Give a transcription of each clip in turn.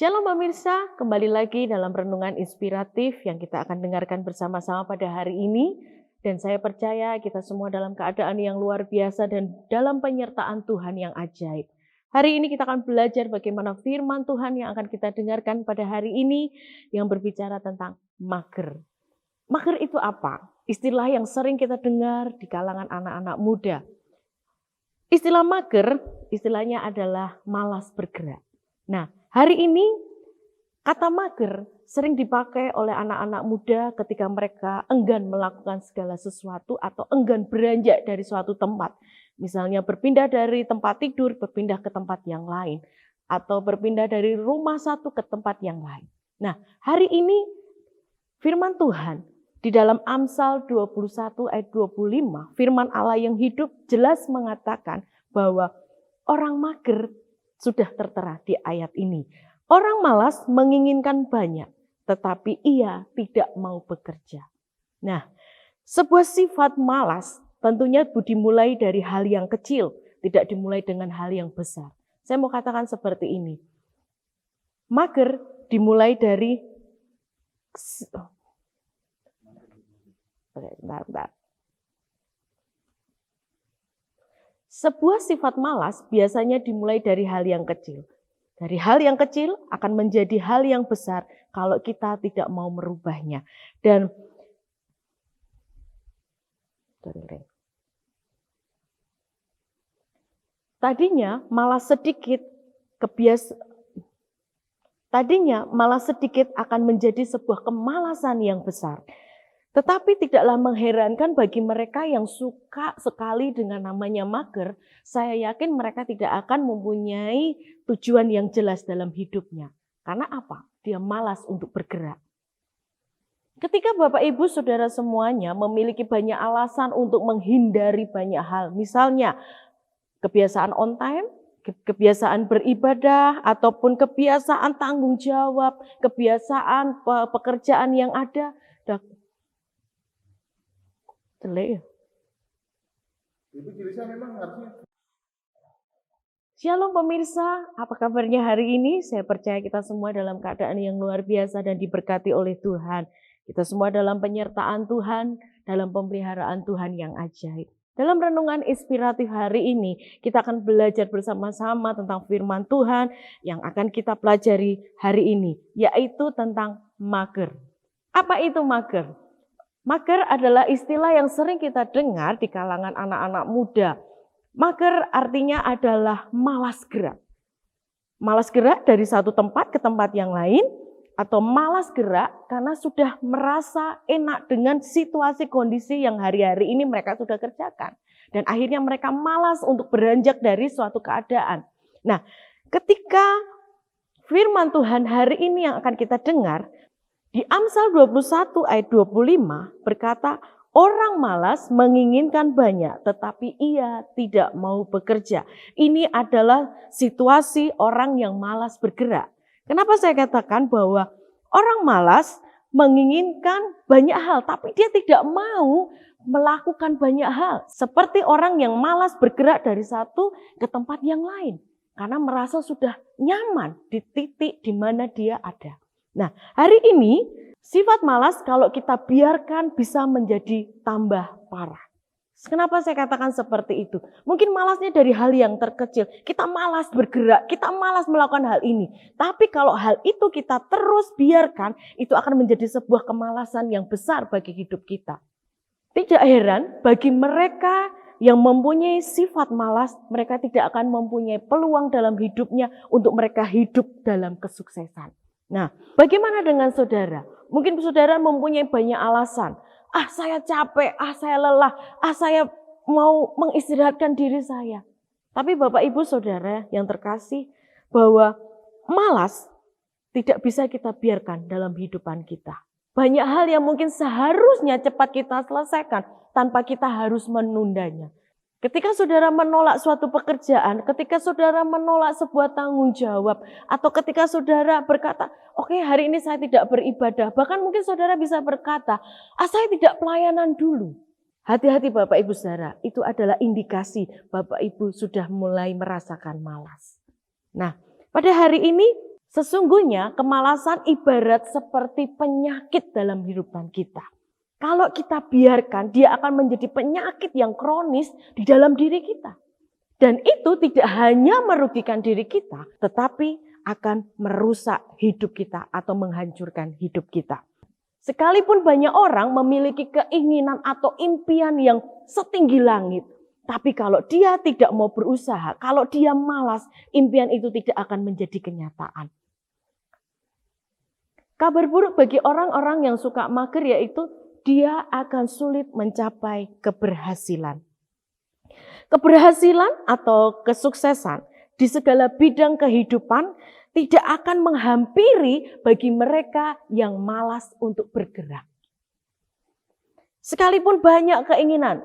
Shalom pemirsa, kembali lagi dalam renungan inspiratif yang kita akan dengarkan bersama-sama pada hari ini. Dan saya percaya kita semua dalam keadaan yang luar biasa dan dalam penyertaan Tuhan yang ajaib. Hari ini kita akan belajar bagaimana firman Tuhan yang akan kita dengarkan pada hari ini yang berbicara tentang mager. Mager itu apa? Istilah yang sering kita dengar di kalangan anak-anak muda. Istilah mager, istilahnya adalah malas bergerak. Nah, hari ini kata mager sering dipakai oleh anak-anak muda ketika mereka enggan melakukan segala sesuatu atau enggan beranjak dari suatu tempat. Misalnya berpindah dari tempat tidur, berpindah ke tempat yang lain. Atau berpindah dari rumah satu ke tempat yang lain. Nah, hari ini firman Tuhan di dalam Amsal 21 ayat 25, firman Allah yang hidup jelas mengatakan bahwa orang mager sudah tertera di ayat ini. Orang malas menginginkan banyak, tetapi ia tidak mau bekerja. Nah, sebuah sifat malas tentunya dimulai dari hal yang kecil, tidak dimulai dengan hal yang besar. Saya mau katakan seperti ini. Mager dimulai dari sebuah sifat malas biasanya dimulai dari hal yang kecil. Dari hal yang kecil akan menjadi hal yang besar kalau kita tidak mau merubahnya. Dan tadinya malah sedikit akan menjadi sebuah kemalasan yang besar. Tetapi tidaklah mengherankan bagi mereka yang suka sekali dengan namanya mager, saya yakin mereka tidak akan mempunyai tujuan yang jelas dalam hidupnya. Karena apa? Dia malas untuk bergerak. Ketika Bapak Ibu Saudara semuanya memiliki banyak alasan untuk menghindari banyak hal, misalnya kebiasaan on time, kebiasaan beribadah, ataupun kebiasaan tanggung jawab, kebiasaan pekerjaan yang ada, Shalom pemirsa, apa kabarnya hari ini? Saya percaya kita semua dalam keadaan yang luar biasa dan diberkati oleh Tuhan. Kita semua dalam penyertaan Tuhan, dalam pemeliharaan Tuhan yang ajaib. Dalam renungan inspiratif hari ini, kita akan belajar bersama-sama tentang firman Tuhan yang akan kita pelajari hari ini, yaitu tentang mager. Apa itu mager? Mager adalah istilah yang sering kita dengar di kalangan anak-anak muda. Mager artinya adalah malas gerak. Malas gerak dari satu tempat ke tempat yang lain, atau malas gerak karena sudah merasa enak dengan situasi kondisi yang hari-hari ini mereka sudah kerjakan. Dan akhirnya mereka malas untuk beranjak dari suatu keadaan. Nah, ketika firman Tuhan hari ini yang akan kita dengar, di Amsal 21 ayat 25 berkata, orang malas menginginkan banyak tetapi ia tidak mau bekerja. Ini adalah situasi orang yang malas bergerak. Kenapa saya katakan bahwa orang malas menginginkan banyak hal tapi dia tidak mau melakukan banyak hal. Seperti orang yang malas bergerak dari satu ke tempat yang lain. Karena merasa sudah nyaman di titik di mana dia ada. Nah, hari ini sifat malas kalau kita biarkan bisa menjadi tambah parah. Kenapa saya katakan seperti itu? Mungkin malasnya dari hal yang terkecil. Kita malas bergerak, kita malas melakukan hal ini. Tapi kalau hal itu kita terus biarkan, itu akan menjadi sebuah kemalasan yang besar bagi hidup kita. Tidak heran bagi mereka yang mempunyai sifat malas, mereka tidak akan mempunyai peluang dalam hidupnya untuk mereka hidup dalam kesuksesan. Nah, bagaimana dengan saudara? Mungkin saudara mempunyai banyak alasan. Saya capek, saya lelah, saya mau mengistirahatkan diri saya. Tapi Bapak Ibu Saudara yang terkasih, bahwa malas tidak bisa kita biarkan dalam kehidupan kita. Banyak hal yang mungkin seharusnya cepat kita selesaikan tanpa kita harus menundanya. Ketika saudara menolak suatu pekerjaan, ketika saudara menolak sebuah tanggung jawab, atau ketika saudara berkata, oke, hari ini saya tidak beribadah. Bahkan mungkin saudara bisa berkata, saya tidak pelayanan dulu. Hati-hati Bapak Ibu Saudara, itu adalah indikasi Bapak Ibu sudah mulai merasakan malas. Nah, pada hari ini Sesungguhnya kemalasan ibarat seperti penyakit dalam kehidupan kita. Kalau kita biarkan, dia akan menjadi penyakit yang kronis di dalam diri kita. Dan itu tidak hanya merugikan diri kita, tetapi akan merusak hidup kita atau menghancurkan hidup kita. Sekalipun banyak orang memiliki keinginan atau impian yang setinggi langit, tapi kalau dia tidak mau berusaha, kalau dia malas, impian itu tidak akan menjadi kenyataan. Kabar buruk bagi orang-orang yang suka mager yaitu dia akan sulit mencapai keberhasilan. Keberhasilan atau kesuksesan di segala bidang kehidupan tidak akan menghampiri bagi mereka yang malas untuk bergerak. Sekalipun banyak keinginan,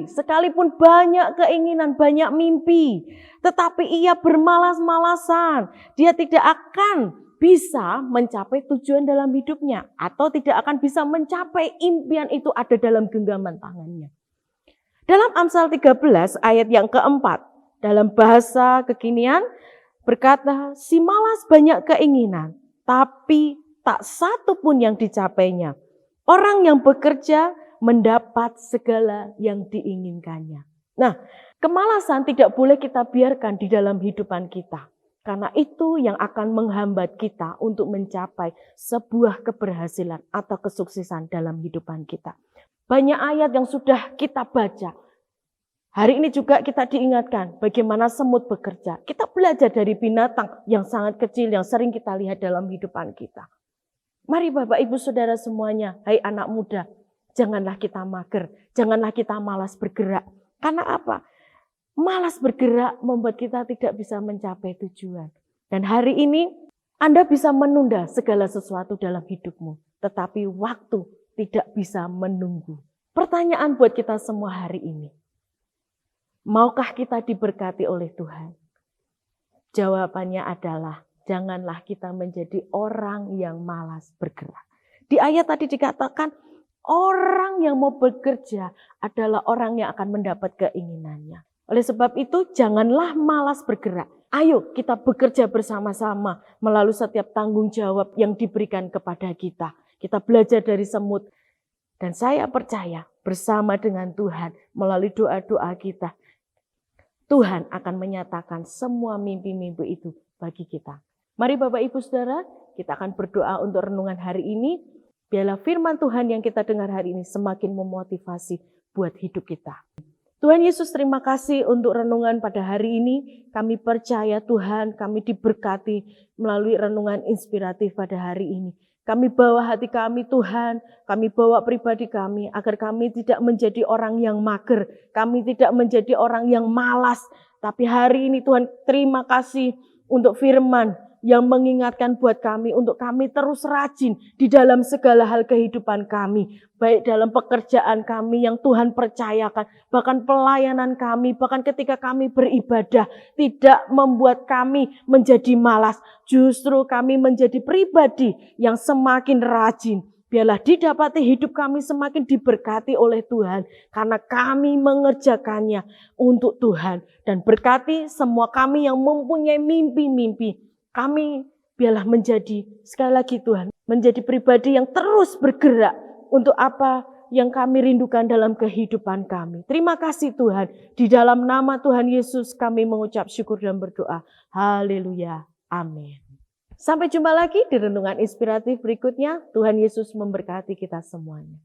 sekalipun banyak keinginan, banyak mimpi, tetapi ia bermalas-malasan, dia tidak akan bisa mencapai tujuan dalam hidupnya atau tidak akan bisa mencapai impian itu ada dalam genggaman tangannya. Dalam Amsal 13 ayat yang keempat, dalam bahasa kekinian berkata, si malas banyak keinginan, tapi tak satu pun yang dicapainya. Orang yang bekerja mendapat segala yang diinginkannya. Nah, kemalasan tidak boleh kita biarkan di dalam kehidupan kita. Karena itu yang akan menghambat kita untuk mencapai sebuah keberhasilan atau kesuksesan dalam kehidupan kita. Banyak ayat yang sudah kita baca. Hari ini juga kita diingatkan bagaimana semut bekerja. Kita belajar dari binatang yang sangat kecil yang sering kita lihat dalam kehidupan kita. Mari Bapak Ibu Saudara semuanya, hai anak muda, janganlah kita mager, janganlah kita malas bergerak. Karena apa? Malas bergerak membuat kita tidak bisa mencapai tujuan. Dan hari ini Anda bisa menunda segala sesuatu dalam hidupmu, tetapi waktu tidak bisa menunggu. Pertanyaan buat kita semua hari ini. Maukah kita diberkati oleh Tuhan? Jawabannya adalah janganlah kita menjadi orang yang malas bergerak. Di ayat tadi dikatakan orang yang mau bekerja adalah orang yang akan mendapat keinginannya. Oleh sebab itu janganlah malas bergerak. Ayo kita bekerja bersama-sama melalui setiap tanggung jawab yang diberikan kepada kita. Kita belajar dari semut. Dan saya percaya bersama dengan Tuhan melalui doa-doa kita, Tuhan akan menyatakan semua mimpi-mimpi itu bagi kita. Mari Bapak Ibu Saudara, kita akan berdoa untuk renungan hari ini. Biarlah firman Tuhan yang kita dengar hari ini semakin memotivasi buat hidup kita. Tuhan Yesus, terima kasih untuk renungan pada hari ini. Kami percaya Tuhan, kami diberkati melalui renungan inspiratif pada hari ini. Kami bawa hati kami Tuhan, kami bawa pribadi kami agar kami tidak menjadi orang yang mager, kami tidak menjadi orang yang malas. Tapi hari ini Tuhan terima kasih untuk firman yang mengingatkan buat kami untuk kami terus rajin di dalam segala hal kehidupan kami. Baik dalam pekerjaan kami yang Tuhan percayakan, bahkan pelayanan kami, bahkan ketika kami beribadah, tidak membuat kami menjadi malas. Justru kami menjadi pribadi yang semakin rajin. Biarlah didapati hidup kami semakin diberkati oleh Tuhan. Karena kami mengerjakannya untuk Tuhan. Dan berkati semua kami yang mempunyai mimpi-mimpi. Kami biarlah menjadi, sekali lagi Tuhan, menjadi pribadi yang terus bergerak untuk apa yang kami rindukan dalam kehidupan kami. Terima kasih Tuhan. Di dalam nama Tuhan Yesus kami mengucap syukur dan berdoa. Haleluya. Amin. Sampai jumpa lagi di renungan inspiratif berikutnya. Tuhan Yesus memberkati kita semuanya.